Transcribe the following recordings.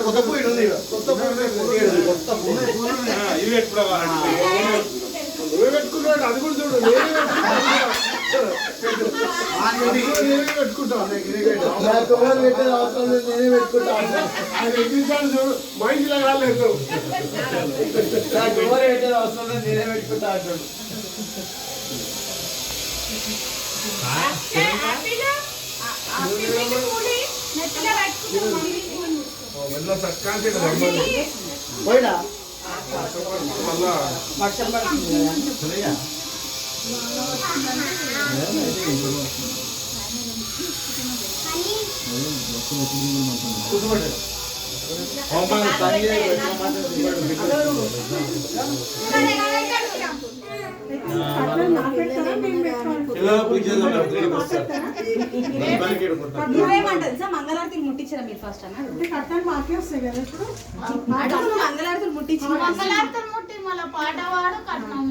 కొత్త పోయి ఉంది ఇవి ఎప్పుడు పెట్టుకున్నాడు అది కూడా చూడు నేనే పెట్టుకుంటాను చూడు మా ఇంట్లో కాలేదు అవసరం నేనే పెట్టుకుంటా అంటాడు పోయినా వర్షం పడుతుంది మంగళారతులు ముట్టించారా మీరు ఫస్ట్ అన్న మాకే వస్తాయి కదా ఇప్పుడు మంగళారతులు ముట్టించి మంగళారతులు ముట్టి మళ్ళీ పాట వాడు కట్నం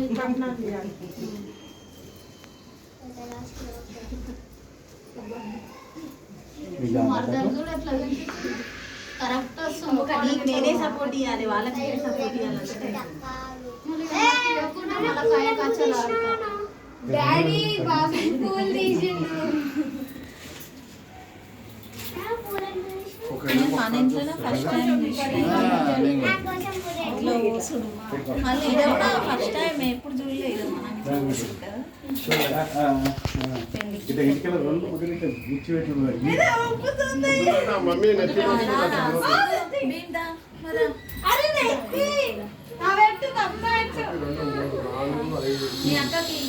కరెక్ట్ వస్తుంది నేనే సపోర్ట్ ఇవ్వాలి వాళ్ళకి సపోర్ట్ ఇవ్వాలి డాడీ బాబీ పూల్ తీసిండు మన ఇంట్లో ఫస్ట్ టైం మళ్ళీ ఇది కూడా ఫస్ట్ టైం ఎప్పుడు చూడలేదు మీ అక్కకి